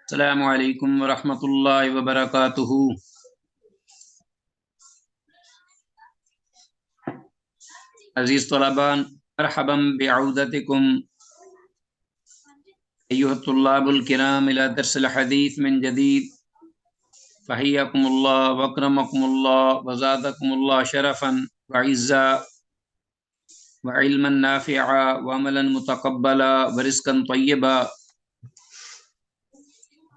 السلام علیکم ورحمۃ اللہ وبرکاتہ۔ عزیز طلباء، مرحبا بعودتکم ایھا الطلاب الکرام الى درس الحدیث من جدید، فحیاکم اللہ واکرمکم اللہ وزادکم اللہ شرفا وعزا وعلما نافعا وعملا متقبلا ورزقا طیبا،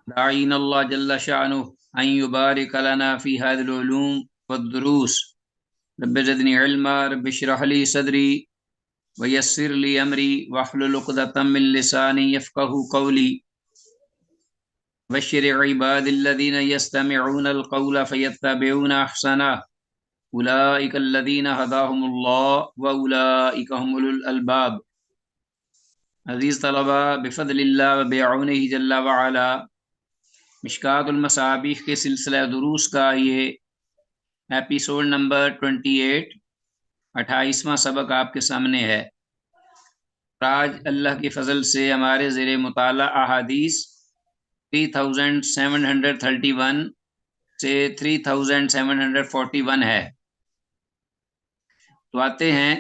داعین اللہ جل شأنہ ان یبارک لنا فی هذه العلوم والدروس۔ رب زدنی علما، رب اشرح لی صدری ویسر لی امری واحلل عقدۃ من لسانی یفقہوا قولی، بشر عباد الذین یستمعون القول فیتبعون احسنہ، اولئک الذین ہداہم اللہ واولئک هم اولو الالباب۔ عزیز طلباء، بفضل اللہ وبعونہ جل وعلا مشکوٰۃ المصابیح کے سلسلہ دروس کا یہ ایپیسوڈ نمبر 28 28واں سبق آپ کے سامنے ہے۔ آج اللہ کے فضل سے ہمارے زیر مطالعہ احادیث 3731 سے 3741 ہے۔ تو آتے ہیں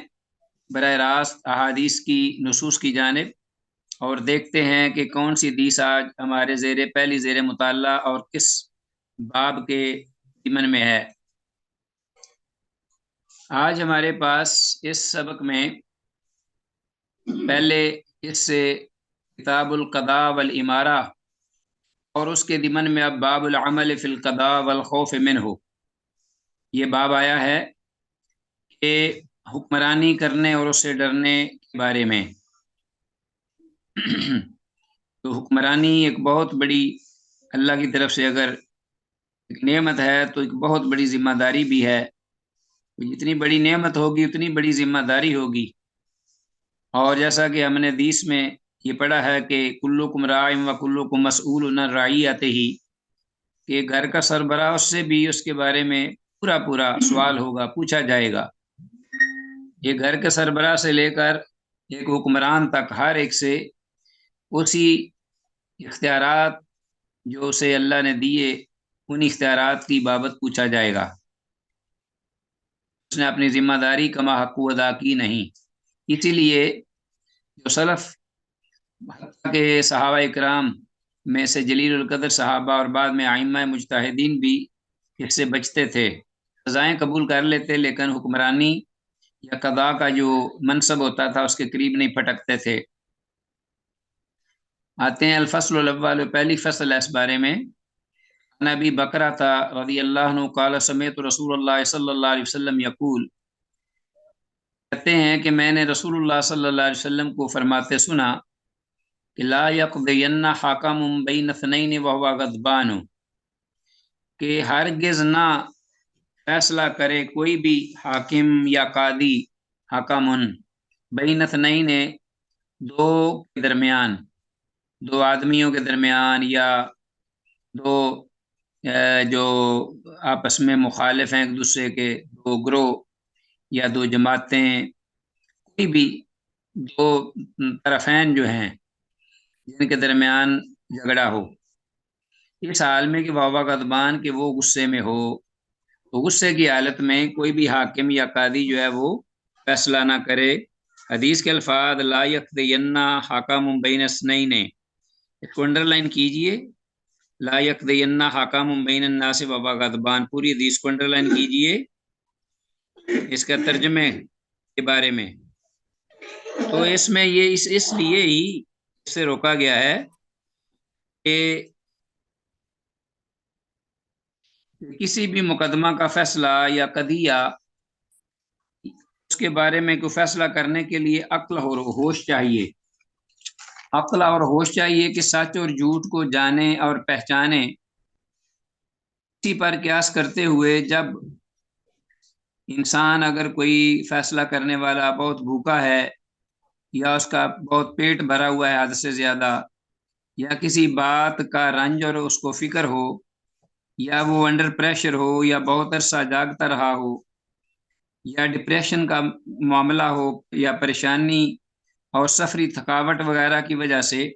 براہ راست احادیث کی نصوص کی جانب اور دیکھتے ہیں کہ کون سی حدیث آج ہمارے پہلی زیر مطالعہ اور کس باب کے ضمن میں ہے۔ آج ہمارے پاس اس سبق میں پہلے اس سے کتاب القضاء والامارہ اور اس کے ضمن میں اب باب العمل فی القضاء والخوف منہ، یہ باب آیا ہے کہ حکمرانی کرنے اور اس سے ڈرنے کے بارے میں۔ تو حکمرانی ایک بہت بڑی اللہ کی طرف سے اگر ایک نعمت ہے تو ایک بہت بڑی ذمہ داری بھی ہے۔ جتنی بڑی نعمت ہوگی اتنی بڑی ذمہ داری ہوگی، اور جیسا کہ ہم نے حدیث میں یہ پڑھا ہے کہ کلکم راع و کلکم مسئول عن رعیتہ، کہ گھر کا سربراہ اس سے بھی اس کے بارے میں پورا سوال ہوگا، پوچھا جائے گا۔ یہ گھر کے سربراہ سے لے کر ایک حکمران تک ہر ایک سے اسی اختیارات جو اسے اللہ نے دیے ان اختیارات کی بابت پوچھا جائے گا۔ اس نے اپنی ذمہ داری کما حق ادا کی نہیں۔ اسی لیے جو سلف کے صحابہ اکرام میں سے جلیل القدر صحابہ اور بعد میں ائمہ مجتہدین بھی اس سے بچتے تھے، سزائیں قبول کر لیتے، لیکن حکمرانی یا قضاء کا جو منصب ہوتا تھا اس کے قریب نہیں پھٹکتے تھے۔ آتے ہیں الفصل الاول، پہلی فصل ہے اس بارے میں۔ نبی بکرہ تھا رضی اللہ عنہ قال سمعت رسول اللہ صلی اللہ علیہ وسلم یقول، کہتے ہیں کہ میں نے رسول اللہ صلی اللہ علیہ وسلم کو فرماتے سنا کہ لا یقضین حاکم بین اثنین وہو غضبان، کہ ہرگز نہ فیصلہ کرے کوئی بھی حاکم یا قاضی، حاکم بین اثنین دو کے درمیان، دو آدمیوں کے درمیان، یا دو جو آپس میں مخالف ہیں ایک دوسرے کے، دو گروہ یا دو جماعتیں، کوئی بھی دو طرفین جو ہیں جن کے درمیان جھگڑا ہو، اس حال میں کہ وہو غضبان، کہ وہ غصے میں ہو، تو غصے کی حالت میں کوئی بھی حاکم یا قاضی جو ہے وہ فیصلہ نہ کرے۔ حدیث کے الفاظ لا یقضین حاکم بین اثنین، اس کو انڈر لائن کیجئے، لا یقضین حاکم بین الناس وہو غضبان، پوری حدیث کو انڈر لائن کیجئے اس کا ترجمے کے بارے میں۔ تو اس میں یہ اس لیے ہی اس سے روکا گیا ہے کہ کسی بھی مقدمہ کا فیصلہ یا قضیہ اس کے بارے میں کوئی فیصلہ کرنے کے لیے عقل اور ہوش چاہیے، عقل اور ہوش چاہیے کہ سچ اور جھوٹ کو جانے اور پہچانے۔ اسی پر قیاس کرتے ہوئے جب انسان اگر کوئی فیصلہ کرنے والا بہت بھوکا ہے، یا اس کا بہت پیٹ بھرا ہوا ہے حد سے زیادہ، یا کسی بات کا رنج اور اس کو فکر ہو، یا وہ انڈر پریشر ہو، یا بہت عرصہ جاگتا رہا ہو، یا ڈپریشن کا معاملہ ہو، یا پریشانی اور سفری تھکاوٹ وغیرہ کی وجہ سے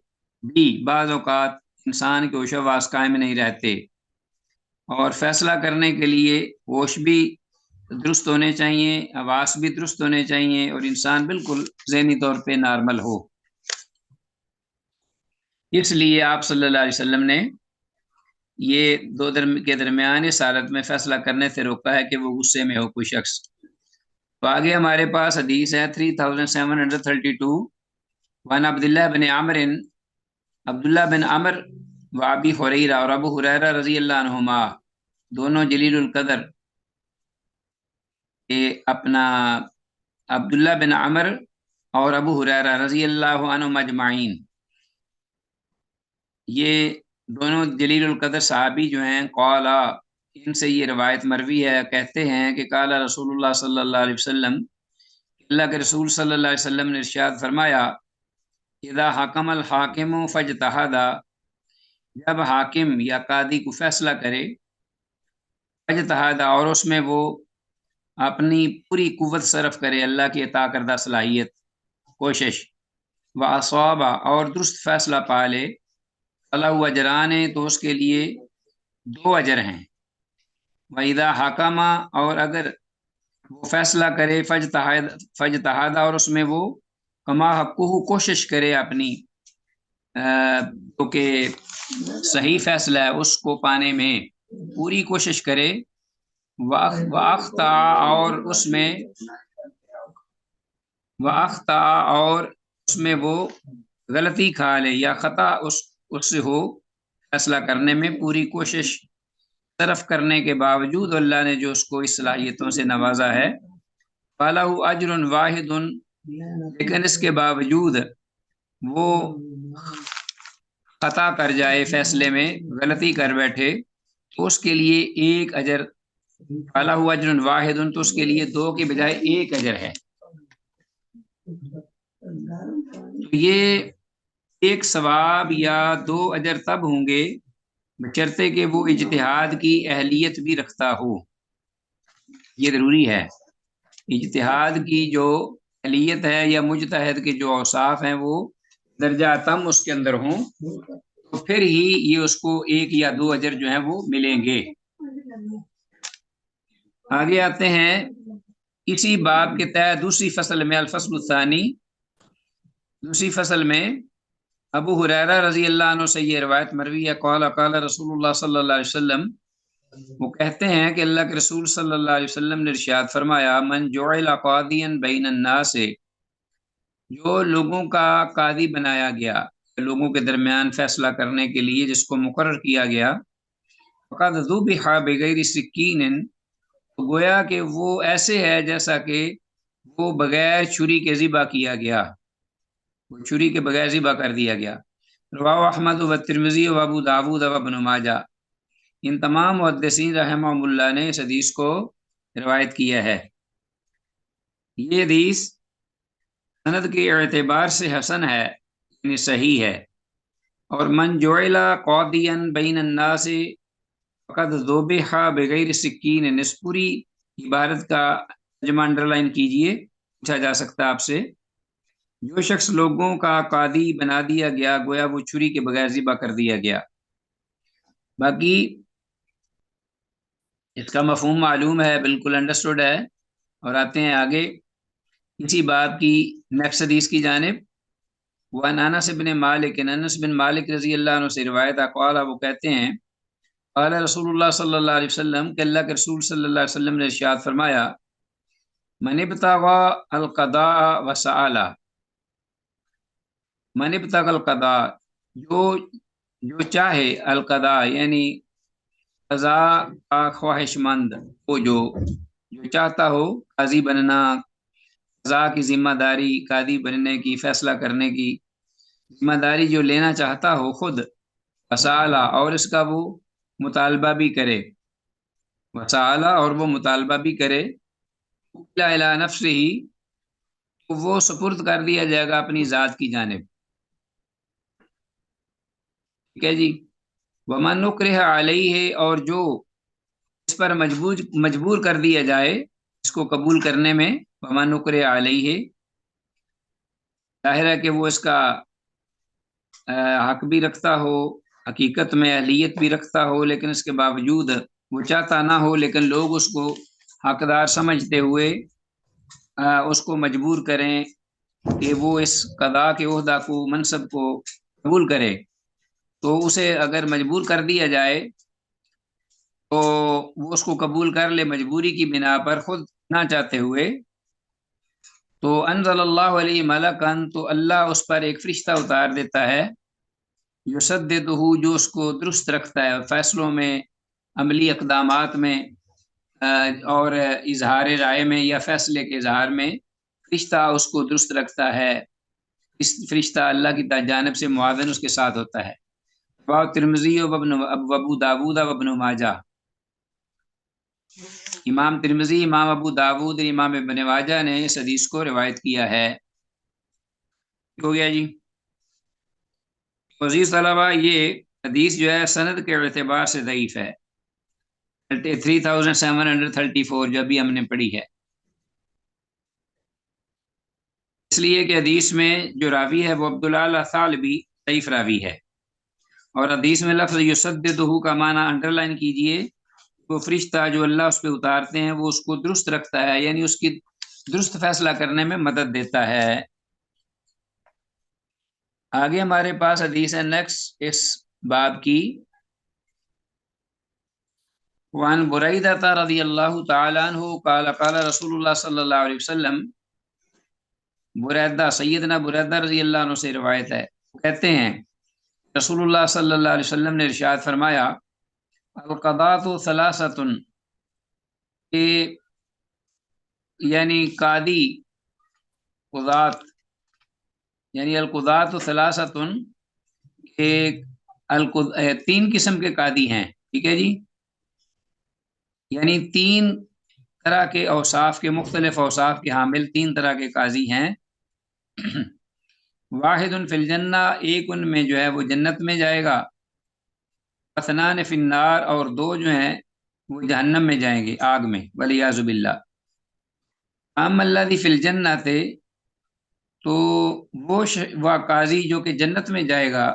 بھی بعض اوقات انسان کے ہوش و حواس قائم نہیں رہتے، اور فیصلہ کرنے کے لیے ہوش بھی درست ہونے چاہیے، حواس بھی درست ہونے چاہیے، اور انسان بالکل ذہنی طور پہ نارمل ہو۔ اس لیے آپ صلی اللہ علیہ وسلم نے یہ دو کے درمیان اس حالت میں فیصلہ کرنے سے روکا ہے کہ وہ غصے میں ہو کوئی شخص۔ تو آگے ہمارے پاس حدیث ہے 3732، وعن عبداللہ بن عمر، عبداللہ بن عمر و ابی ہریرہ اور ابو ہریرہ رضی اللہ عنہما، دونوں جلیل القدر، اپنا عبداللہ بن عمر اور ابو ہریرہ رضی اللہ عنہم اجمعین، یہ دونوں جلیل القدر صحابی جو ہیں، قالا، ان سے یہ روایت مروی ہے، کہتے ہیں کہ قال رسول اللہ صلی اللہ علیہ وسلم، اللہ کے رسول صلی اللہ علیہ وسلم نے ارشاد فرمایا، اذا حکم الحاکم فاجتہد، جب حاکم یا قاضی کو فیصلہ کرے، فاجتہد، اور اس میں وہ اپنی پوری قوت صرف کرے، اللہ کی عطا کردہ صلاحیت، کوشش، وَأَصَابَ، اور درست فیصلہ پا لے، فَلَهُ اجران، تو اس کے لیے 2 اجر ہیں، وَإِذَا حَكَمَ، اور اگر وہ فیصلہ کرے، فَاجْتَهَدَ، اور اس میں وہ کما حقہ، کوشش کرے اپنی کہ صحیح فیصلہ ہے اس کو پانے میں پوری کوشش کرے، وَأَخْطَأَ، اور اس میں وہ غلطی کھا لے یا خطا اس سے ہو، فیصلہ کرنے میں پوری کوشش صرف کرنے کے باوجود اللہ نے جو اس کو اس صلاحیتوں سے نوازا ہے، فَلَهُ أَجْرٌ وَاحِدٌ، لیکن اس کے باوجود وہ خطا کر جائے، فیصلے میں غلطی کر بیٹھے، تو اس کے لیے 1 اجر، فَلَهُ أَجْرٌ وَاحِدٌ، تو اس کے لیے 2 کی بجائے 1 اجر ہے۔ تو یہ 1 ثواب یا 2 اجر تب ہوں گے بشرطے کہ وہ اجتہاد کی اہلیت بھی رکھتا ہو، یہ ضروری ہے۔ اجتہاد کی جو اہلیت ہے یا مجتہد کے جو اوصاف ہیں وہ درجہ تم اس کے اندر ہوں، تو پھر ہی یہ اس کو 1 یا 2 اجر جو ہیں وہ ملیں گے۔ آگے آتے ہیں اسی باب کے تحت دوسری فصل میں، الفصل الثانی، دوسری فصل میں ابو ہریرہ رضی اللہ عنہ سے یہ روایت مروی ہے، قال قال رسول اللہ صلی اللہ علیہ وسلم، وہ کہتے ہیں کہ اللہ کے رسول صلی اللہ علیہ وسلم نے ارشاد فرمایا، من جعل قاضیا بین الناس، جو لوگوں کا قاضی بنایا گیا، لوگوں کے درمیان فیصلہ کرنے کے لیے جس کو مقرر کیا گیا، فقد ذبح بغیر سکین، تو گویا کہ وہ ایسے ہے جیسا کہ وہ بغیر چھری کے ذبح کیا گیا، وہ چھری کے بغیر ذبح کر دیا گیا۔ رواه احمد و ترمذی و ابو داود و ابن ماجہ، ان تمام محدثین رحمہ اللہ نے اس حدیث کو روایت کیا ہے۔ یہ حدیث سند کے اعتبار سے حسن ہے، یعنی صحیح ہے، اور من جعل قاضیا بین الناس فقد ذبح بغیر سکین، اس پوری عبارت کا ترجمہ انڈر لائن کیجئے، پوچھا جا سکتا آپ سے، جو شخص لوگوں کا قاضی بنا دیا گیا، گویا وہ چھری کے بغیر ذبح کر دیا گیا۔ باقی اس کا مفہوم معلوم ہے، بالکل انڈرسٹوڈ ہے، اور آتے ہیں آگے اسی باب کی نیکسٹ حدیث کی جانب۔ وعن انس بن مالک، انس بن مالک رضی اللہ عنہ سے روایت ہے، قال، وہ کہتے ہیں، قال رسول اللہ صلی اللہ علیہ وسلم، کہ اللہ کے رسول صلی اللہ علیہ وسلم نے ارشاد فرمایا، من ابتغى القضاء وسأل، من ابتغى القضاء، جو چاہے، القضاء یعنی قضا کا خواہش مند، وہ جو چاہتا ہو قاضی بننا، قضا کی ذمہ داری، قاضی بننے کی، فیصلہ کرنے کی ذمہ داری جو لینا چاہتا ہو خود، وسأل، اور اس کا وہ مطالبہ بھی کرے، وسأل، اور وہ مطالبہ بھی کرے، الی نفسہ، تو وہ سپرد کر دیا جائے گا اپنی ذات کی جانب، ٹھیک ہے جی۔ ومن نکرہ علیہ، اور جو اس پر مجبور کر دیا جائے اس کو قبول کرنے میں، ومن نکرہ علیہ، ظاہر ہے کہ وہ اس کا حق بھی رکھتا ہو حقیقت میں اہلیت بھی رکھتا ہو لیکن اس کے باوجود وہ چاہتا نہ ہو، لیکن لوگ اس کو حقدار سمجھتے ہوئے اس کو مجبور کریں کہ وہ اس قضاء کے عہدہ کو، منصب کو قبول کرے، تو اسے اگر مجبور کر دیا جائے تو وہ اس کو قبول کر لے مجبوری کی بنا پر، خود نہ چاہتے ہوئے، تو انزل اللہ علیہ ملکن، تو اللہ اس پر ایک فرشتہ اتار دیتا ہے، یسددہ، جو اس کو درست رکھتا ہے فیصلوں میں، عملی اقدامات میں، اور اظہار رائے میں یا فیصلے کے اظہار میں فرشتہ اس کو درست رکھتا ہے۔ اس فرشتہ اللہ کی جانب سے معاون اس کے ساتھ ہوتا ہے۔ رواه ترمذی و ابو داود و ابن ماجہ، امام ترمذی، امام ابو داود اور امام ابن ماجہ نے اس حدیث کو روایت کیا ہے۔ ہو گیا جی۔ عزیز طلبہ، یہ حدیث جو ہے سند کے اعتبار سے ضعیف ہے، 3734 جو ابھی ہم نے پڑھی ہے، اس لیے کہ حدیث میں جو راوی ہے وہ عبداللہ ثعلبی ضعیف راوی ہے، اور حدیث میں لفظ یسددہ کا معنی انڈر لائن کیجئے، وہ فرشتہ جو اللہ اس پہ اتارتے ہیں وہ اس کو درست رکھتا ہے، یعنی اس کی درست فیصلہ کرنے میں مدد دیتا ہے۔ آگے ہمارے پاس حدیث ہے نیکسٹ اس باب کی، وعن بریدہ رضی اللہ تعالی عنہ قال قال رسول اللہ صلی اللہ علیہ وسلم، بریدہ، سیدنا بریدہ رضی اللہ عنہ سے روایت ہے، کہتے ہیں رسول اللہ صلی اللہ علیہ وسلم نے ارشاد فرمایا، القضاۃ ثلاثۃ، کہ یعنی قاضی، قضات، یعنی القضاۃ ثلاثۃ، تین قسم کے قاضی ہیں، ٹھیک ہے جی، یعنی تین طرح کے اوصاف کے، مختلف اوصاف کے حامل تین طرح کے قاضی ہیں۔ واحد فی الجنہ، ایک ان میں جو ہے وہ جنت میں جائے گا، اثنان فی النار، اور دو جو ہیں وہ جہنم میں جائیں گے، آگ میں، والعیاذ باللہ۔ اما الذی فی الجنہ، تو وہ قاضی جو کہ جنت میں جائے گا،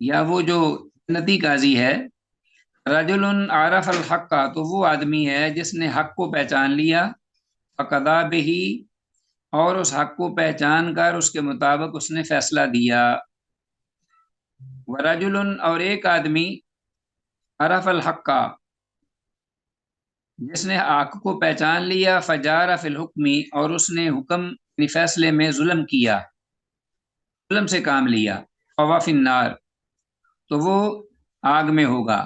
یا وہ جو جنتی قاضی ہے، رجل عرف الحق کا، تو وہ آدمی ہے جس نے حق کو پہچان لیا، فقضا بہ، اور اس حق کو پہچان کر اس کے مطابق اس نے فیصلہ دیا، ورجل، اور ایک آدمی عرف الحق کا، جس نے حق کو پہچان لیا، فجار فی الحکم، اور اس نے حکم یعنی فیصلے میں ظلم کیا، ظلم سے کام لیا، فہو فی النار، تو وہ آگ میں ہوگا۔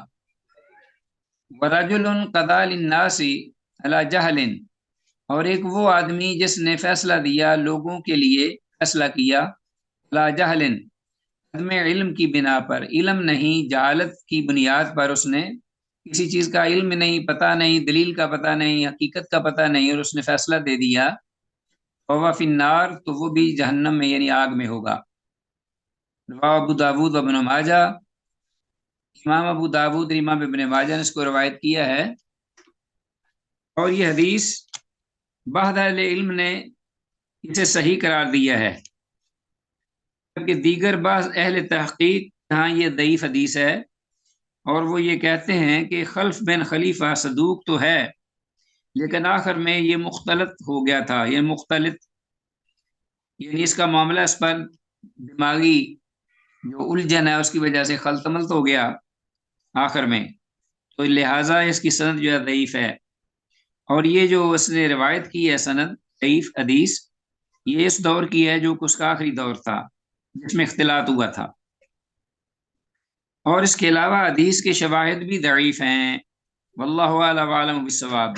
ورجل قضا للناس علی جہل، اور ایک وہ آدمی جس نے فیصلہ دیا لوگوں کے لیے، فیصلہ کیا علی جہل، عدم علم کی بنا پر، علم نہیں، جہالت کی بنیاد پر، اس نے کسی چیز کا علم نہیں، پتہ نہیں، دلیل کا پتہ نہیں، حقیقت کا پتہ نہیں، اور اس نے فیصلہ دے دیا، فہو فی النار، تو وہ بھی جہنم میں یعنی آگ میں ہوگا۔ رواه ابو داود و ابن ماجہ، امام ابو داود اور امام ابن ماجہ نے اس کو روایت کیا ہے، اور یہ حدیث بعض اہل علم نے اسے صحیح قرار دیا ہے، جبکہ دیگر بعض اہل تحقیق جہاں یہ ضعیف حدیث ہے، اور وہ یہ کہتے ہیں کہ خلف بن خلیفہ صدوق تو ہے، لیکن آخر میں یہ مختلط ہو گیا تھا، یہ مختلط یعنی اس کا معاملہ، اس پر دماغی جو الجھن ہے اس کی وجہ سے خلط ملط ہو گیا آخر میں، تو لہٰذا اس کی سند جو ہے ضعیف ہے، اور یہ جو اس نے روایت کی ہے سند ضعیف حدیث، یہ اس دور کی ہے جو اس کا آخری دور تھا جس میں اختلاط ہوا تھا، اور اس کے علاوہ حدیث کے شواہد بھی ضعیف ہیں، واللہ اعلم عالم بالصواب،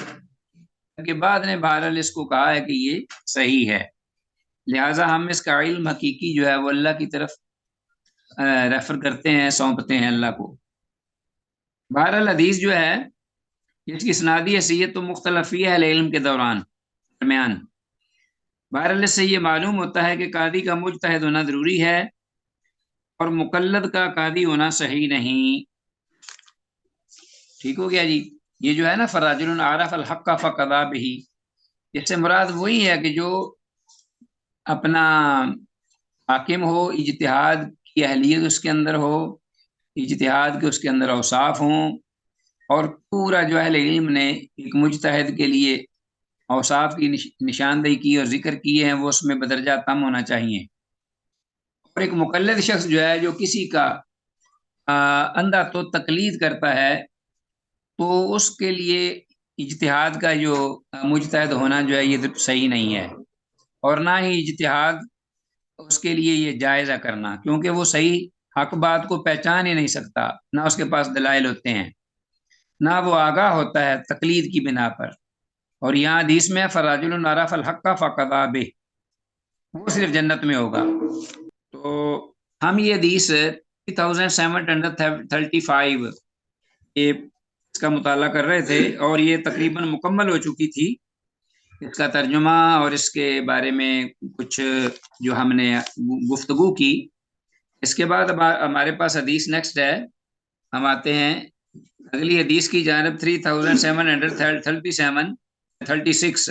کہ بعد نے بہرحال اس کو کہا ہے کہ یہ صحیح ہے، لہٰذا ہم اس کا علم حقیقی جو ہے وہ اللہ کی طرف ریفر کرتے ہیں، سونپتے ہیں اللہ کو۔ بہرحال حدیث جو ہے اس کی اسنادی حیثیت تو مختلف ہی ہے اہل علم کے درمیان، بہرحال اس سے یہ معلوم ہوتا ہے کہ قاضی کا مجتہد ہونا ضروری ہے، اور مقلد کا قاضی ہونا صحیح نہیں۔ ٹھیک ہو گیا جی۔ یہ جو ہے نا فراجل عرف الحق فقضا بہ، اس سے مراد وہی ہے کہ جو اپنا حاکم ہو، اجتہاد کی اہلیت اس کے اندر ہو، اجتہاد کے اس کے اندر اوصاف ہوں، اور پورا جو اہل علم نے ایک مجتہد کے لیے اوصاف کی نشاندہی کی اور ذکر کیے ہیں، وہ اس میں بدرجہ تم ہونا چاہیے۔ اور ایک مقلد شخص جو ہے، جو کسی کا اندھا تو تقلید کرتا ہے، تو اس کے لیے اجتہاد کا جو مجتہد ہونا جو ہے یہ صحیح نہیں ہے، اور نہ ہی اجتہاد اس کے لیے یہ جائزہ کرنا، کیونکہ وہ صحیح حق بات کو پہچان ہی نہیں سکتا، نہ اس کے پاس دلائل ہوتے ہیں، نہ وہ آگاہ ہوتا ہے تقلید کی بنا پر۔ اور یہاں حدیث میں فراجل عرف الحق فقضى به، وہ صرف جنت میں ہوگا۔ تو ہم یہ حدیث 3735 یہ اس کا مطالعہ کر رہے تھے، اور یہ تقریباً مکمل ہو چکی تھی اس کا ترجمہ، اور اس کے بارے میں کچھ جو ہم نے گفتگو کی۔ اس کے بعد ہمارے پاس حدیث نیکسٹ ہے، ہم آتے ہیں اگلی حدیث کی جانب 3736۔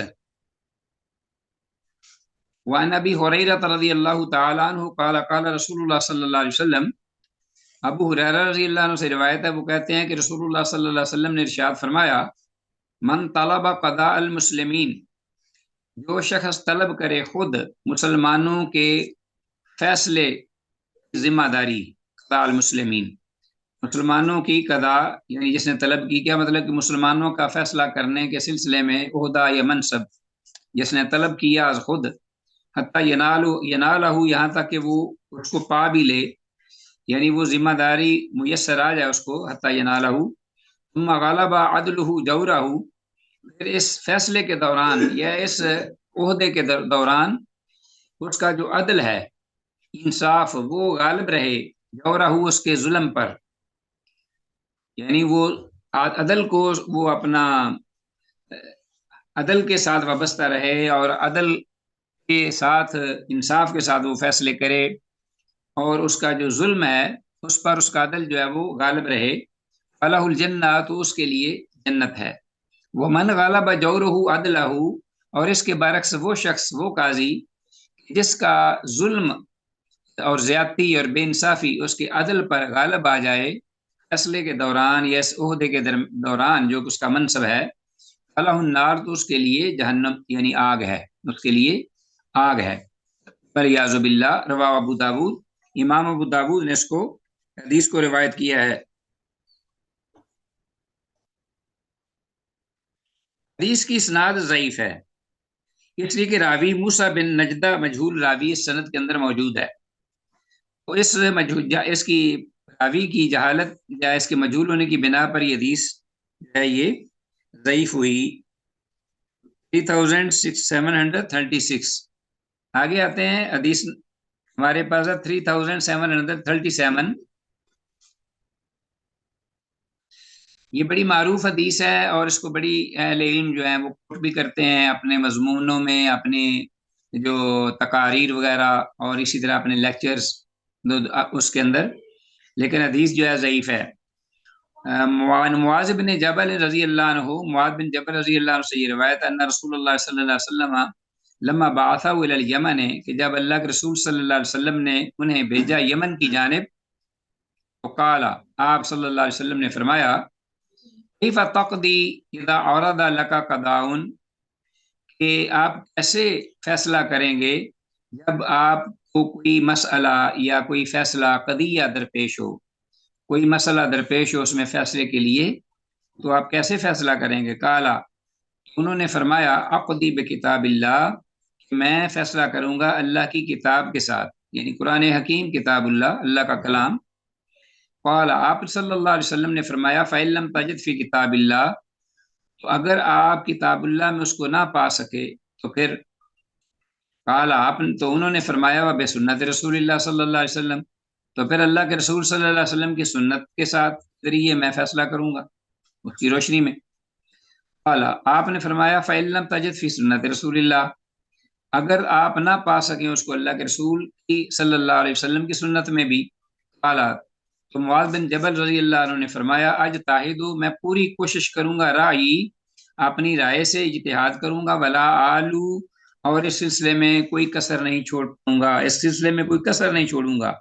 وعن ابی ہریرہ رضی اللہ تعالی عنہ قال قال رسول اللہ صلی اللہ علیہ وسلم، ابو ہریرہ رضی اللہ عنہ سے روایت ہے، وہ کہتے ہیں کہ رسول اللہ صلی اللہ علیہ وسلم نے ارشاد فرمایا، من طلب قضاء المسلمین، جو شخص طلب کرے خود مسلمانوں کے فیصلے، ذمہ داری، قضاء المسلمین، مسلمانوں کی قضا، یعنی جس نے طلب کی، کیا مطلب کہ مسلمانوں کا فیصلہ کرنے کے سلسلے میں عہدہ یا منصب جس نے طلب کیا از خود، حتیٰ ینالہ، یہاں تک کہ وہ اس کو پا بھی لے، یعنی وہ ذمہ داری میسر آ جائے اس کو، حتیٰ ینالہ، ثم غلب عدلہ جورہ، پھر اس فیصلے کے دوران یا اس عہدے کے دوران اس کا جو عدل ہے، انصاف، وہ غالب رہے، جورہ اس کے ظلم پر، یعنی وہ عدل کو وہ اپنا عدل کے ساتھ وابستہ رہے، اور عدل کے ساتھ، انصاف کے ساتھ وہ فیصلے کرے، اور اس کا جو ظلم ہے اس پر اس کا عدل جو ہے وہ غالب رہے، فلہ الجنہ، تو اس کے لیے جنت ہے۔ ومن غلب جورہ عدلہ، اور اس کے برعکس وہ شخص، وہ قاضی جس کا ظلم اور زیادتی اور بے انصافی اس کے عدل پر غالب آ جائے فیصلے کے دوران یا اس عہدے کے دوران جو اس کا منصب ہے، فلہ النار، تو اس کے لیے جہنم، یعنی آگ ہے، اس کے لیے آگ ہے، والعیاذ باللہ۔ رواہ ابو داود، امام ابو داود نے اس کو حدیث کو روایت کیا ہے۔ حدیث کی اسناد ضعیف ہے، اس لیے کہ راوی موسیٰ بن نجدہ مجہول راوی اس سند کے اندر موجود ہے، تو اس کی راوی کی جہالت یا اس کے مجہول ہونے کی بنا پر یہ حدیث ہے یہ ضعیف ہوئی۔ 3736 آگے آتے ہیں، حدیث ہمارے پاس ہے 3737، یہ بڑی معروف حدیث ہے، اور اس کو بڑی اہل علم جو ہیں وہ کوٹ بھی کرتے ہیں اپنے مضمونوں میں، اپنے جو تقاریر وغیرہ، اور اسی طرح اپنے لیکچرز اس کے اندر، لیکن حدیث جو ہے ضعیف ہے۔ معاذ بن جبل رضی اللہ عنہ، معاذ بن جبل رضی اللہ عنہ سے یہ روایت ہے، ان رسول اللہ صلی اللہ علیہ وسلم لما بعثہ الی الیمن، کہ جب اللہ کے رسول صلی اللہ علیہ وسلم نے انہیں بھیجا یمن کی جانب، وقال، آپ صلی اللہ علیہ وسلم نے فرمایا، کیف تقضی اذا عرض لک قضاء، کہ آپ کیسے فیصلہ کریں گے جب آپ کو کوئی مسئلہ یا کوئی فیصلہ، قضیہ درپیش ہو، کوئی مسئلہ درپیش ہو، اس میں فیصلے کے لیے، تو آپ کیسے فیصلہ کریں گے؟ قالا، انہوں نے فرمایا، اقضی بکتاب اللہ، کہ میں فیصلہ کروں گا اللہ کی کتاب کے ساتھ، یعنی قرآن حکیم، کتاب اللہ، اللہ کا کلام۔ قال، آپ صلی اللہ علیہ وسلم نے فرمایا، فإن لم تجد فی کتاب اللہ، تو اگر آپ کتاب اللہ میں اس کو نہ پا سکے تو پھر، قال، تو انہوں نے فرمایا، بسنت رسول اللہ صلی اللہ علیہ وسلم، تو پھر اللہ کے رسول صلی اللہ علیہ وسلم کی سنت کے ساتھ ذریعے میں فیصلہ کروں گا، اس کی روشنی میں۔ قال، آپ نے فرمایا، فإن لم تجد فی سنت رسول اللہ، اگر آپ نہ پا سکیں اس کو اللہ کے رسول کی صلی اللہ علیہ وسلم کی سنت میں بھی، قال، تو معاذ بن جبل رضی اللہ عنہ نے فرمایا، اجتہد، میں پوری کوشش کروں گا، رائی، اپنی رائے سے اجتہاد کروں گا، ولا آلو، اور اس سلسلے میں کوئی کسر نہیں چھوڑوں گا، اس سلسلے میں کوئی کسر نہیں چھوڑوں گا،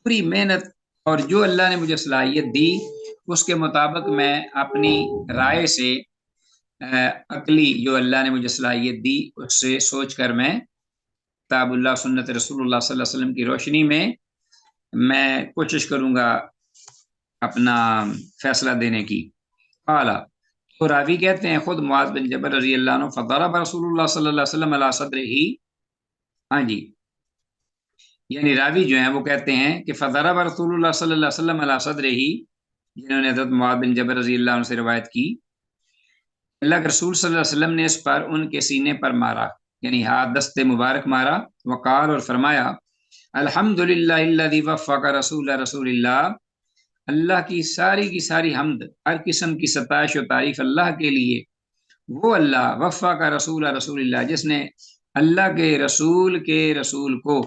پوری محنت اور جو اللہ نے مجھے صلاحیت دی اس کے مطابق میں اپنی رائے سے عقلی جو اللہ نے مجھے صلاحیت دی اس سے سوچ کر میں کتاب اللہ سنت رسول اللہ صلی اللہ علیہ وسلم کی روشنی میں کوشش کروں گا اپنا فیصلہ دینے کی۔ اعلیٰ تو راوی کہتے ہیں خود معاذ بن جبل رضی اللہ عنہ فضرب رسول اللہ صلی اللہ علیہ وسلم علی صدرہ، ہاں جی، یعنی راوی جو ہیں وہ کہتے ہیں کہ فضرب رسول اللہ صلی اللہ علیہ وسلم علی صدرہ، جنہوں نے حضرت معاذ بن جبل رضی اللہ عنہ سے روایت کی، اللہ کے رسول صلی اللہ علیہ وسلم نے اس پر ان کے سینے پر مارا، یعنی ہاتھ دست مبارک مارا، وقال اور فرمایا الحمدللہ الذی وفق رسول اللہ، اللہ کی ساری حمد، ہر قسم کی ستائش و تعریف اللہ کے لیے، وہ اللہ وفق رسول اللہ جس نے اللہ کے رسول کو،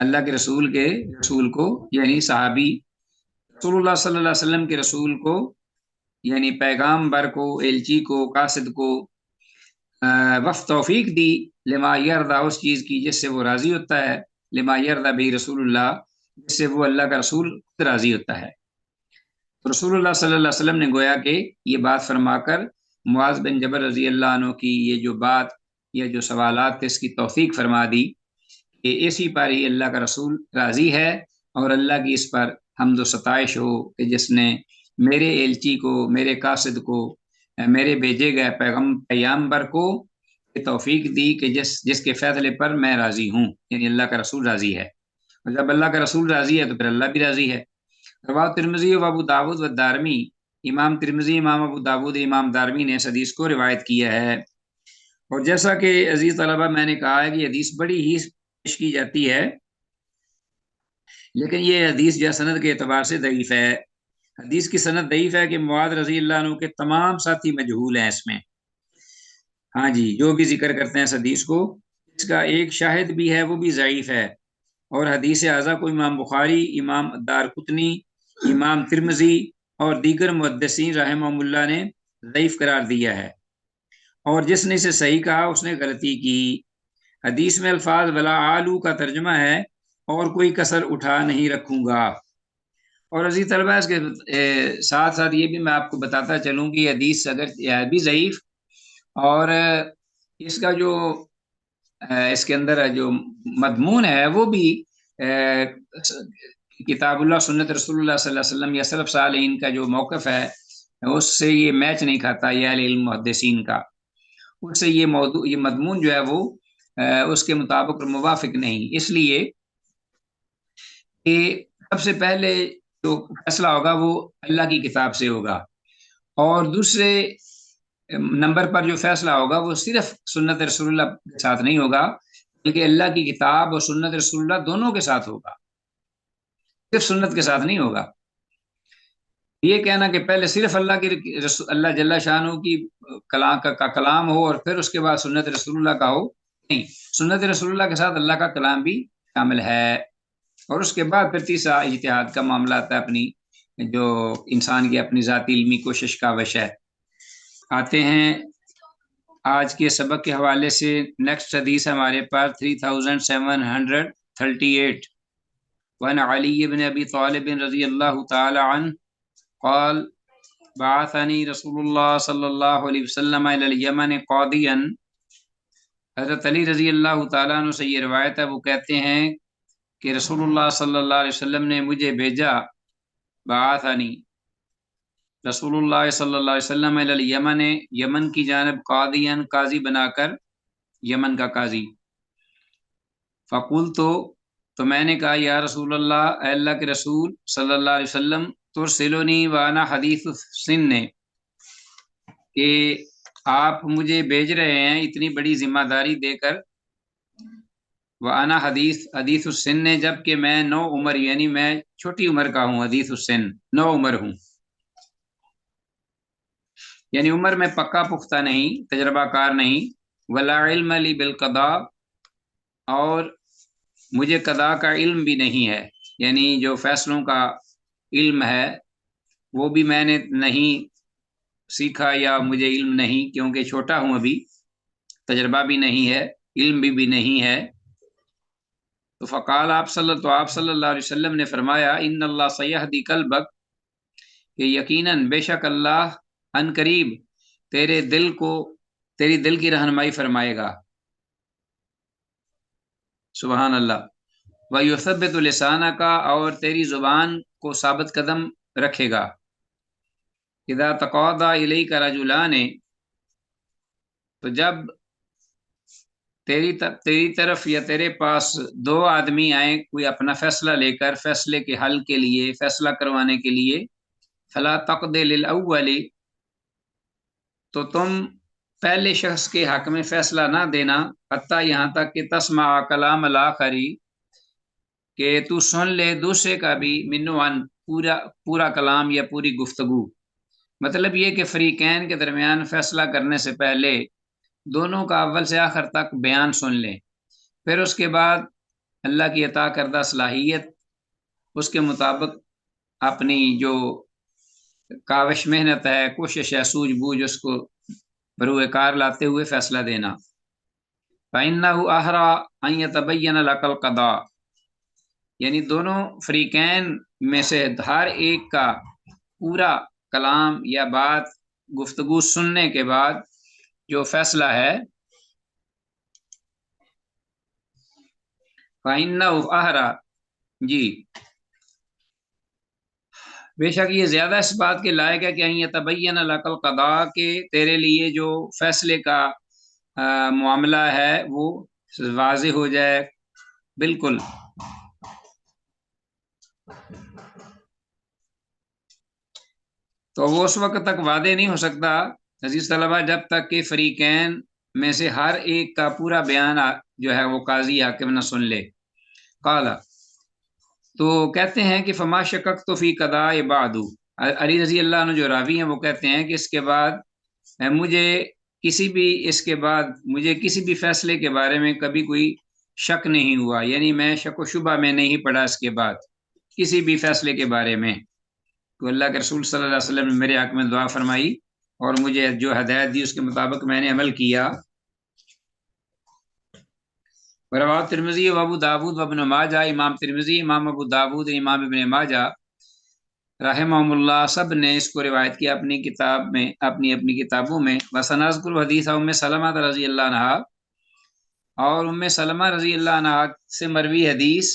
اللہ کے رسول کو یعنی صحابی رسول اللہ صلی اللہ علیہ وسلم کے رسول کو، یعنی پیغامبر کو، ایلچی کو، قاصد کو وفق توفیق دی لما یرضا، اس چیز کی جس سے وہ راضی ہوتا ہے، لما یرضا بھی رسول اللہ، جس سے وہ اللہ کا رسول خود راضی ہوتا ہے۔ رسول اللہ صلی اللہ علیہ وسلم نے گویا کہ یہ بات فرما کر معاذ بن جبل رضی اللہ عنہ کی یہ جو بات یا جو سوالات تھے اس کی توفیق فرما دی کہ اسی پر ہی اللہ کا رسول راضی ہے، اور اللہ کی اس پر حمد و ستائش ہو کہ جس نے میرے ایلچی کو، میرے قاصد کو، میرے بھیجے گئے پیغمبر کو توفیق دی کہ جس کے فیصلے پر میں راضی ہوں، یعنی اللہ کا رسول راضی ہے، اور جب اللہ کا رسول راضی ہے تو پھر اللہ بھی راضی ہے۔ رواه ترمذی و ابو داود و دارمی، امام ترمذی، امام ابو داود، امام دارمی نے اس حدیث کو روایت کیا ہے۔ اور جیسا کہ عزیز طلبہ میں نے کہا ہے کہ یہ حدیث بڑی ہی پیش کی جاتی ہے، لیکن یہ حدیث جو سند کے اعتبار سے ضعیف ہے۔ حدیث کی سند ضعیف ہے کہ معاذ رضی اللہ عنہ کے تمام ساتھی مجہول ہیں اس میں، ہاں جی، جو بھی ذکر کرتے ہیں اس حدیث کو، اس کا ایک شاہد بھی ہے وہ بھی ضعیف ہے، اور حدیث اعضا کو امام بخاری، امام دارقطنی، امام ترمذی اور دیگر محدثین رحمہم اللہ نے ضعیف قرار دیا ہے، اور جس نے اسے صحیح کہا اس نے غلطی کی۔ حدیث میں الفاظ ولا آلو کا ترجمہ ہے اور کوئی کسر اٹھا نہیں رکھوں گا۔ اور عزیز طلبہ اس کے ساتھ ساتھ یہ بھی میں آپ کو بتاتا چلوں کہ حدیث اگر بھی ضعیف، اور اس کا جو اس کے اندر جو مضمون ہے وہ بھی کتاب اللہ سنت رسول اللہ صلی اللہ علیہ وسلم یا سلف صالحین کا جو موقف ہے اس سے یہ میچ نہیں کھاتا، یہ اہل علم محدثین کا، اس سے یہ موضوع، یہ مضمون جو ہے وہ اس کے مطابق موافق نہیں، اس لیے کہ سب سے پہلے جو فیصلہ ہوگا وہ اللہ کی کتاب سے ہوگا، اور دوسرے نمبر پر جو فیصلہ ہوگا وہ صرف سنت رسول اللہ کے ساتھ نہیں ہوگا، بلکہ اللہ کی کتاب اور سنت رسول اللہ دونوں کے ساتھ ہوگا، صرف سنت کے ساتھ نہیں ہوگا۔ یہ کہنا کہ پہلے صرف اللہ جل شانہ کی کلام ہو اور پھر اس کے بعد سنت رسول اللہ کا ہو، نہیں، سنت رسول اللہ کے ساتھ اللہ کا کلام بھی شامل ہے، اور اس کے بعد پھر تیسرا اجتہاد کا معاملہ آتا ہے، اپنی جو انسان کی اپنی ذاتی علمی کوشش کا وشہ۔ آتے ہیں آج کے سبق کے حوالے سے، نیکسٹ حدیث ہمارے پاس 3738 وعن علی بن ابی طالب رضی اللہ تعالی عنہ قال بعثنی رسول اللہ صلی اللہ علیہ وسلم الی الیمن قاضیا۔ حضرت علی رضی اللہ تعالیٰ عنہ سے یہ روایت ہے، وہ کہتے ہیں کہ رسول اللہ صلی اللہ علیہ وسلم نے مجھے بھیجا، بعثنی رسول اللہ صلی اللہ علیہ وسلم الی الیمن، یمن کی جانب، قاضیا قاضی بنا کر، یمن کا قاضی۔ فقلت تو میں نے کہا یا رسول اللہ، اے اللہ کے رسول صلی اللہ علیہ وسلم، ترسلونی وانا حدیث السن، کہ آپ مجھے بھیج رہے ہیں اتنی بڑی ذمہ داری دے کر، وانا حدیث السن، جب کہ میں نو عمر، یعنی میں چھوٹی عمر کا ہوں، حدیث السن نو عمر ہوں، یعنی عمر میں پکا پختہ نہیں، تجربہ کار نہیں، ولا علم لی بالقضاء، اور مجھے قضاء کا علم بھی نہیں ہے، یعنی جو فیصلوں کا علم ہے وہ بھی میں نے نہیں سیکھا، یا مجھے علم نہیں، کیونکہ چھوٹا ہوں ابھی۔ تجربہ بھی نہیں ہے، علم بھی نہیں ہے۔ تو فقال آپ صلی اللہ علیہ وسلم نے فرمایا ان اللہ سیہدی قلبک، کہ یقیناً بے شک اللہ ان قریب تیرے دل کو، تیری دل کی رہنمائی فرمائے گا۔ سبحان اللہ۔ وَيُثَبِّتُ لِسَانَكَ، اور تیری زبان کو ثابت قدم رکھے گا۔ اذا تقاضى الیک رجلان، تو جب تیری طرف یا تیرے پاس دو آدمی آئیں کوئی اپنا فیصلہ لے کر، فیصلے کے حل کے لیے، فیصلہ کروانے کے لیے، فلا تقض للاول، تو تم پہلے شخص کے حق میں فیصلہ نہ دینا، حتیٰ یہاں تک کہ تسمع کلام الاخری، کہ تو سن لے دوسرے کا بھی، منوان پورا کلام یا پوری گفتگو۔ مطلب یہ کہ فریقین کے درمیان فیصلہ کرنے سے پہلے دونوں کا اول سے آخر تک بیان سن لیں، پھر اس کے بعد اللہ کی عطا کردہ صلاحیت اس کے مطابق اپنی جو کاوش محنت ہے، کوشش ہے، سوجھ بوجھ، اس کو بروئے کار لاتے ہوئے فیصلہ دینا۔ فَإِنَّهُ أَحْرَىٰ أَن يَتَبَيَّنَ لَكَ الْقَضَاءُ، یعنی دونوں فریقین میں سے ہر ایک کا پورا کلام یا بات، گفتگو سننے کے بعد جو فیصلہ ہے، فَإِنَّهُ أَحْرَىٰ، جی بے شک یہ زیادہ اس بات کے لائق ہے کہ ان یتبین لک القضاء، کہ تیرے لیے جو فیصلے کا معاملہ ہے وہ واضح ہو جائے بالکل۔ تو وہ اس وقت تک واضح نہیں ہو سکتا عزیز طلبہ جب تک کہ فریقین میں سے ہر ایک کا پورا بیان جو ہے وہ قاضی حاکم نہ سن لے۔ قال، تو کہتے ہیں کہ فما شکک تو فی قضاء بعد، علی رضی اللہ عنہ جو راوی ہیں وہ کہتے ہیں کہ اس کے بعد مجھے کسی بھی فیصلے کے بارے میں کبھی کوئی شک نہیں ہوا، یعنی میں شک و شبہ میں نہیں پڑا اس کے بعد کسی بھی فیصلے کے بارے میں۔ تو اللہ کے رسول صلی اللہ علیہ وسلم نے میرے حق میں دعا فرمائی اور مجھے جو ہدایت دی اس کے مطابق میں نے عمل کیا۔ رواه ترمذی و ابو داود و ابن ماجہ، امام ترمذی، امام ابو داود، امام ابن ماجہ رحمہم اللہ سب نے اس کو روایت کیا اپنی کتاب میں، اپنی کتابوں میں۔ وسنذکر حدیث ام سلمہ رضی اللہ عنہا، اور ام سلمہ رضی اللہ عنہا سے مروی حدیث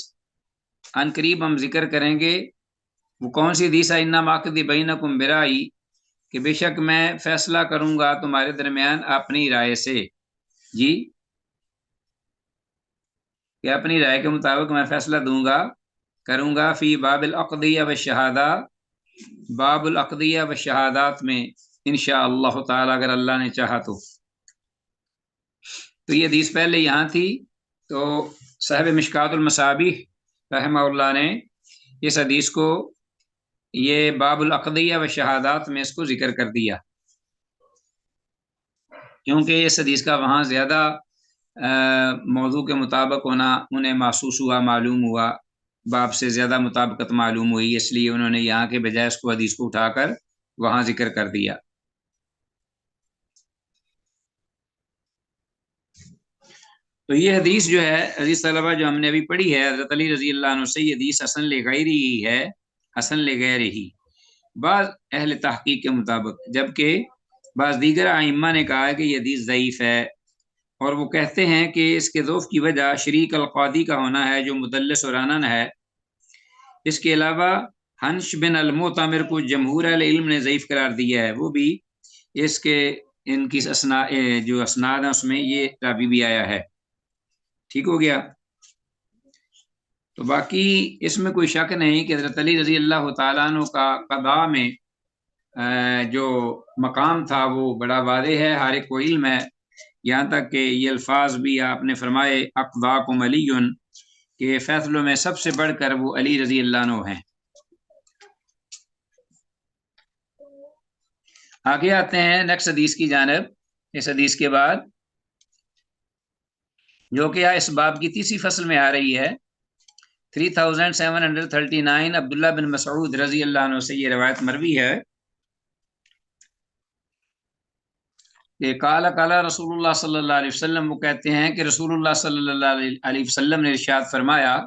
ان قریب ہم ذکر کریں گے۔ وہ کون سی حدیث ہے؟ انما اقضی بینکم برائی، کہ بے شک میں فیصلہ کروں گا تمہارے درمیان اپنی رائے سے، جی کہ اپنی رائے کے مطابق میں فیصلہ کروں گا فی باب العقدیہ و شہادہ، باب العقدیہ و شہادات میں انشاءاللہ تعالی، اگر اللہ نے چاہا تو۔ یہ حدیث پہلے یہاں تھی، تو صاحب مشکات المصابیح رحمہ اللہ نے اس حدیث کو یہ باب العقدیہ و شہادات میں اس کو ذکر کر دیا، کیونکہ اس حدیث کا وہاں زیادہ موضوع کے مطابق ہونا انہیں محسوس ہوا، معلوم ہوا، باب سے زیادہ مطابقت معلوم ہوئی، اس لیے انہوں نے یہاں کے بجائے اس کو حدیث کو اٹھا کر وہاں ذکر کر دیا۔ تو یہ حدیث جو ہے عزیز طلبہ جو ہم نے ابھی پڑھی ہے حضرت علی رضی اللہ عنہ سے، یہ حدیث حسن لغیرہ ہی ہے، حسن لغیرہ ہی بعض اہل تحقیق کے مطابق، جبکہ بعض دیگر ائمہ نے کہا ہے کہ یہ حدیث ضعیف ہے، اور وہ کہتے ہیں کہ اس کے ضعف کی وجہ شریک القادی کا ہونا ہے جو مدلس اور عنن ہے۔ اس کے علاوہ حنش بن المعتمر کو جمہور اہل علم نے ضعیف قرار دیا ہے، وہ بھی اس کے ان کی جو اسناد ہیں اس میں یہ راوی بھی آیا ہے۔ ٹھیک ہو گیا؟ تو باقی اس میں کوئی شک نہیں کہ حضرت علی رضی اللہ تعالیٰ عنہ کا قضاء میں جو مقام تھا وہ بڑا واضح ہے، ہر ایک کو علم ہے، یہاں تک کہ یہ الفاظ بھی آپ نے فرمائے اقضاکم علی، کہ فیصلوں میں سب سے بڑھ کر وہ علی رضی اللہ عنہ ہیں۔ آگے آتے ہیں نیکسٹ حدیث کی جانب، اس حدیث کے بعد جو کہ اس باب کی تیسری فصل میں آ رہی ہے 3739، عبداللہ بن مسعود رضی اللہ عنہ سے یہ روایت مروی ہے۔ کہ قال قال رسول اللہ صلی اللہ علیہ وسلم، وہ کہتے ہیں کہ رسول اللہ صلی اللہ علیہ وسلم نے ارشاد فرمایا،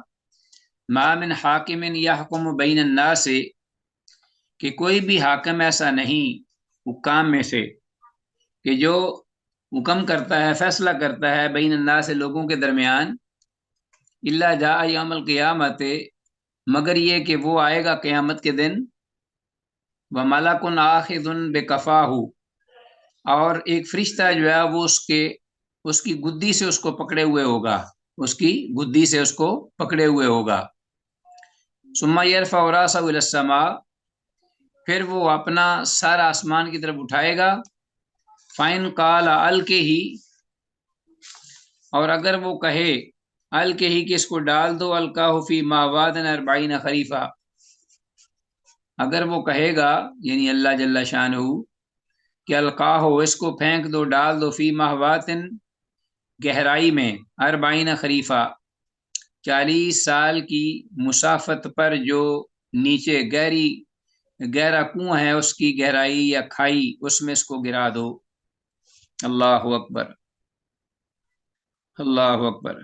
ما من حاکم یحکم بین الناس، کہ کوئی بھی حاکم ایسا نہیں حکام میں سے کہ جو حکم کرتا ہے، فیصلہ کرتا ہے بین الناس، لوگوں کے درمیان، الا جاء یوم القیامت، مگر یہ کہ وہ آئے گا قیامت کے دن، وملک آخذ بکفاہ، اور ایک فرشتہ جو ہے وہ اس کی گدی سے اس کو پکڑے ہوئے ہوگا، اس کی گدی سے اس کو پکڑے ہوئے ہوگا، ثم یرفع راسہ الی السماء، پھر وہ اپنا سر آسمان کی طرف اٹھائے گا، فَإِنْ قَالَ الْقِهِ، اور اگر وہ کہے الْقِهِ کہ اس کو ڈال دو، الْقَاهُ فِي مَا وَادٍ 40 خریفہ، اگر وہ کہے گا یعنی اللہ جل شانہ کہ الْقَاهُ اس کو پھینک دو، ڈال دو، فی مہواتن گہرائی میں، 40 خریفہ 40 سال کی مسافت پر، جو نیچے گہرا کنواں ہے اس کی گہرائی یا کھائی، اس میں اس کو گرا دو۔ اللہ اکبر، اللہ اکبر۔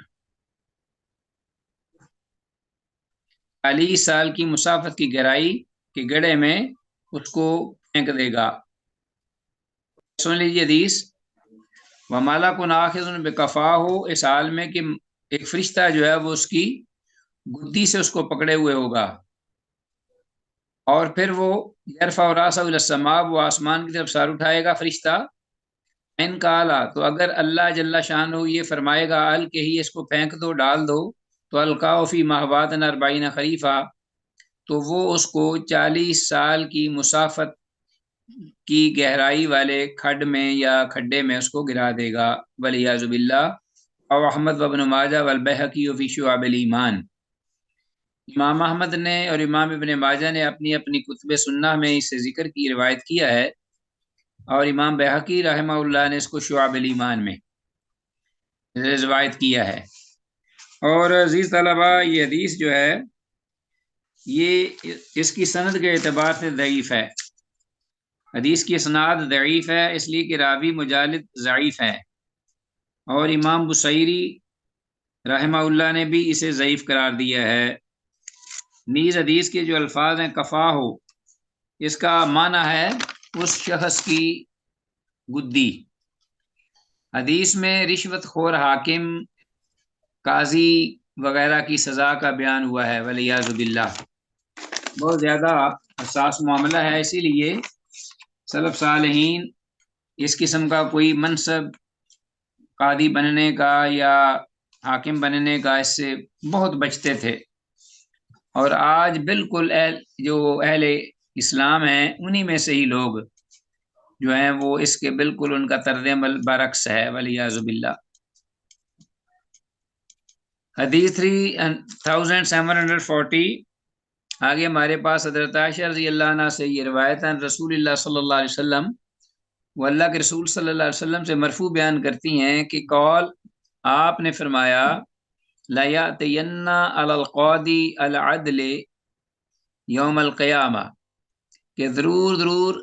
40 سال کی مسافت کی گہرائی کے گڑھے میں اس کو پھینک دے گا۔ سن لیجیے حدیث، وَمَلَكٌ آخِذٌ بِكَفَاهُ، اس حال میں کہ ایک فرشتہ جو ہے وہ اس کی گدی سے اس کو پکڑے ہوئے ہوگا، اور پھر وہ یرفع راسہ الی السماء، وہ آسمان کی طرف سر اٹھائے گا فرشتہ، ان قالا، تو اگر اللہ جل شانہ یہ فرمائے گا الکہی اس کو پھینک دو، ڈال دو، تو القاء فی مہوات 40 خریفہ، تو وہ اس کو 40 سال کی مسافت کی گہرائی والے کھڈ میں یا کھڈے میں اس کو گرا دے گا، والعیاذ باللہ۔ اور احمد وابن ماجہ والبیہقی فی شعب الایمان، امام احمد نے اور امام ابن ماجہ نے اپنی اپنی کتب سنہ میں اسے ذکر کی روایت کیا ہے، اور امام بیہقی رحمہ اللہ نے اس کو شعب الایمان میں روایت کیا ہے۔ اور عزیز طلبہ، یہ حدیث جو ہے یہ اس کی سند کے اعتبار سے ضعیف ہے، حدیث کی اسناد ضعیف ہے، اس لیے کہ راوی مجالد ضعیف ہے، اور امام بصیری رحمہ اللہ نے بھی اسے ضعیف قرار دیا ہے۔ نیز حدیث کے جو الفاظ ہیں کفاہ، اس کا معنی ہے اس شخص کی گدی۔ حدیث میں رشوت خور حاکم، قاضی وغیرہ کی سزا کا بیان ہوا ہے، والعیاذ باللہ، بہت زیادہ حساس معاملہ ہے، اسی لیے سلف صالحین اس قسم کا کوئی منصب قاضی بننے کا یا حاکم بننے کا اس سے بہت بچتے تھے، اور آج بالکل جو اہل اسلام ہیں انہی میں سے ہی لوگ جو ہیں وہ اس کے بالکل ان کا طرز عمل برعکس ہے، والعیاذ باللہ۔ حدیث 3740، آگے ہمارے پاس حضرت عائشہ رضی اللہ عنہ سے یہ روایت ہے، رسول اللہ صلی اللہ علیہ وسلم، وہ اللہ کے رسول صلی اللہ علیہ وسلم سے مرفوع بیان کرتی ہیں کہ قول، آپ نے فرمایا، لَيَأْتِيَنَّ عَلَى الْقَاضِي الْعَدْلِ یوم القیامہ، کہ ضرور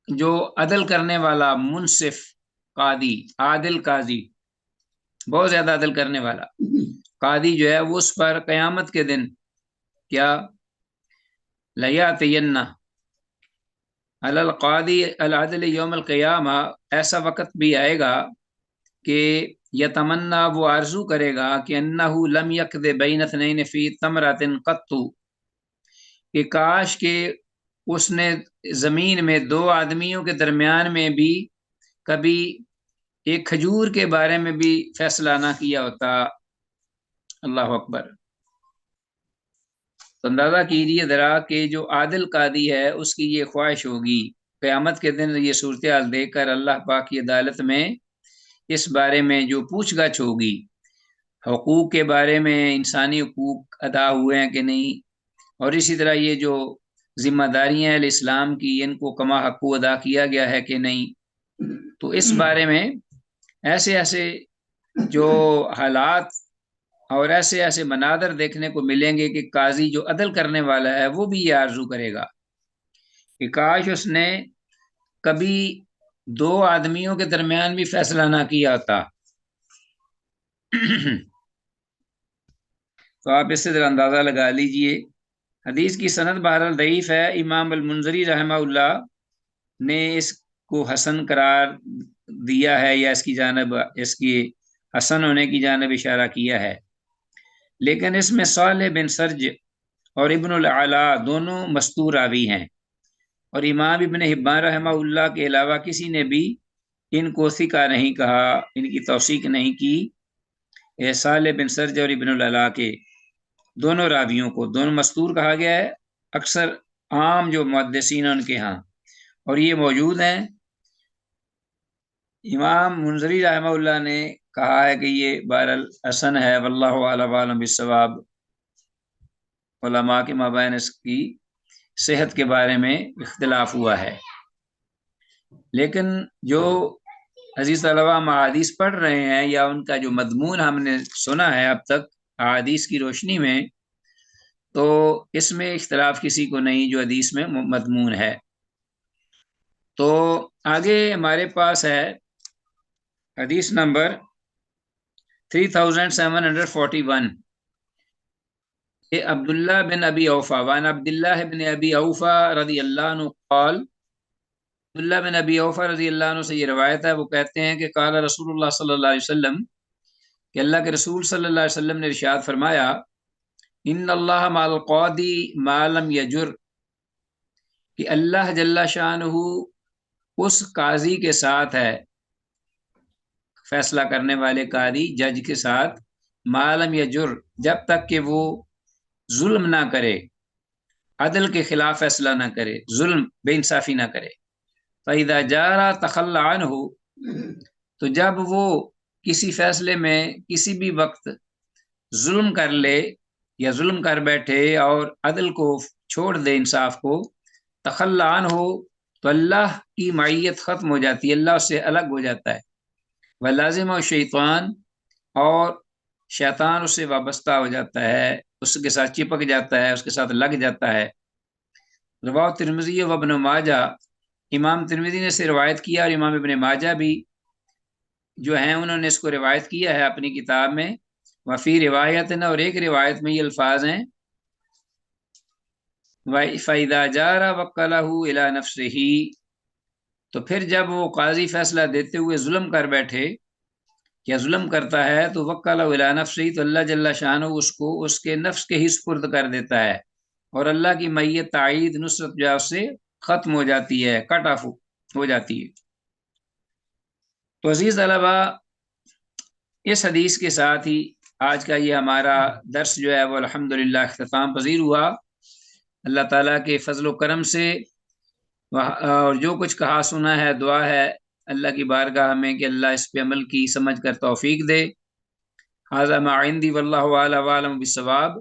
جو عدل کرنے والا منصف قاضی، عادل قاضی، بہت زیادہ عدل کرنے والا قاضی جو ہے وہ اس پر قیامت کے دن، کیا، لَيَأْتِيَنَّ عَلَى الْقَاضِي الْعَدْلِ یوم القیامہ، ایسا وقت بھی آئے گا کہ یتمنا، وہ آرزو کرے گا کہ انہ لم یقض بین اثنین فی تمرۃ قط، کہ کاش کہ اس نے زمین میں 2 آدمیوں کے درمیان میں بھی کبھی ایک کھجور کے بارے میں بھی فیصلہ نہ کیا ہوتا۔ اللہ اکبر۔ تو اندازہ کیجیے ذرا کہ جو عادل قاضی ہے اس کی یہ خواہش ہوگی، قیامت کے دن یہ صورتحال دیکھ کر اللہ پاک کی عدالت میں اس بارے میں جو پوچھ گچھ ہوگی، حقوق کے بارے میں، انسانی حقوق ادا ہوئے ہیں کہ نہیں، اور اسی طرح یہ جو ذمہ داریاں ہیں اسلام کی، ان کو کما حقوق ادا کیا گیا ہے کہ نہیں، تو اس بارے میں ایسے جو حالات اور ایسے مناظر دیکھنے کو ملیں گے کہ قاضی جو عدل کرنے والا ہے وہ بھی یہ آرزو کرے گا کہ کاش اس نے کبھی دو آدمیوں کے درمیان بھی فیصلہ نہ کیا ہوتا تو آپ اس سے ذرا اندازہ لگا لیجئے۔ حدیث کی سند بہرحال ضعیف ہے، امام المنذری رحمہ اللہ نے اس کو حسن قرار دیا ہے، یا اس کی جانب، اس کی حسن ہونے کی جانب اشارہ کیا ہے، لیکن اس میں صالح بن سرج اور ابن العلا دونوں مستور راوی ہیں، اور امام ابن حبان رحمہ اللہ کے علاوہ کسی نے بھی ان کو ثقہ نہیں کہا، ان کی توثیق نہیں کی۔ صالح بن سرج اور ابن العلا کے دونوں راویوں کو دونوں مستور کہا گیا ہے، اکثر عام جو محدثین ہیں ان کے ہاں، اور یہ موجود ہیں۔ امام منذری رحمہ اللہ نے کہا ہے کہ یہ بہرحال حسن ہے، واللہ اعلم بالصواب، علماء کے مابین اس کی صحت کے بارے میں اختلاف ہوا ہے۔ لیکن جو عزیز طلبہ ہم احادیث پڑھ رہے ہیں، یا ان کا جو مضمون ہم نے سنا ہے اب تک احادیث کی روشنی میں، تو اس میں اختلاف کسی کو نہیں جو حدیث میں مضمون ہے۔ تو آگے ہمارے پاس ہے حدیث نمبر 3741، عبداللہ بن ابی اوفا، وان عبداللہ بن ابی اوفا رضی اللہ عنہ قال، عبداللہ بن ابی اوفا رضی اللہ عنہ سے یہ روایت ہے، وہ کہتے ہیں کہ قال رسول اللہ صلی اللہ علیہ وسلم، کہ اللہ کے رسول صلی اللہ علیہ وسلم نے ارشاد فرمایا، ان اللہ مع القاضی ما لم یجر، کہ اللہ جل شانہ اس قاضی کے ساتھ ہے، فیصلہ کرنے والے قاضی جج کے ساتھ، ما لم یجر، جب تک کہ وہ ظلم نہ کرے، عدل کے خلاف فیصلہ نہ کرے، ظلم بے انصافی نہ کرے۔ فَإِذَا جَارَ تَخَلَّ عَنْهُ، تو جب وہ کسی فیصلے میں کسی بھی وقت ظلم کر لے یا ظلم کر بیٹھے اور عدل کو چھوڑ دے، انصاف کو، تخلّ عنہ، تو اللہ کی معیت ختم ہو جاتی ہے، اللہ اس سے الگ ہو جاتا ہے، وَلَازِمَ الشَّيْطَانُ، اور شیطان اس سے وابستہ ہو جاتا ہے، اس کے ساتھ چپک جاتا ہے، اس کے ساتھ لگ جاتا ہے۔ رواه ترمذی و ابن ماجہ، امام ترمذی نے اسے روایت کیا، اور امام ابن ماجہ بھی جو ہیں انہوں نے اس کو روایت کیا ہے اپنی کتاب میں۔ وفی روایت نا، اور ایک روایت میں یہ الفاظ ہیں، فَإِذَا جَارَ وَكَّلَهُ إِلَى نَفْسِهِ، تو پھر جب وہ قاضی فیصلہ دیتے ہوئے ظلم کر بیٹھے یا ظلم کرتا ہے، تو وَكَّلَهُ إِلَى نَفْسِهِ، تو اللہ جل شانہ اس کو اس کے نفس کے ہی سپرد کر دیتا ہے، اور اللہ کی معیت، تائید، نصرت جو اس سے ختم ہو جاتی ہے، کٹ آف ہو جاتی ہے۔ تو عزیز طلبہ، اس حدیث کے ساتھ ہی آج کا یہ ہمارا درس جو ہے وہ الحمدللہ اختتام پذیر ہوا۔ اللہ تعالیٰ کے فضل و کرم سے، اور جو کچھ کہا سنا ہے، دعا ہے اللہ کی بارگاہ میں کہ اللہ اس پہ عمل کی سمجھ کر توفیق دے۔ ھذا ما عندی واللہ اعلم بالصواب۔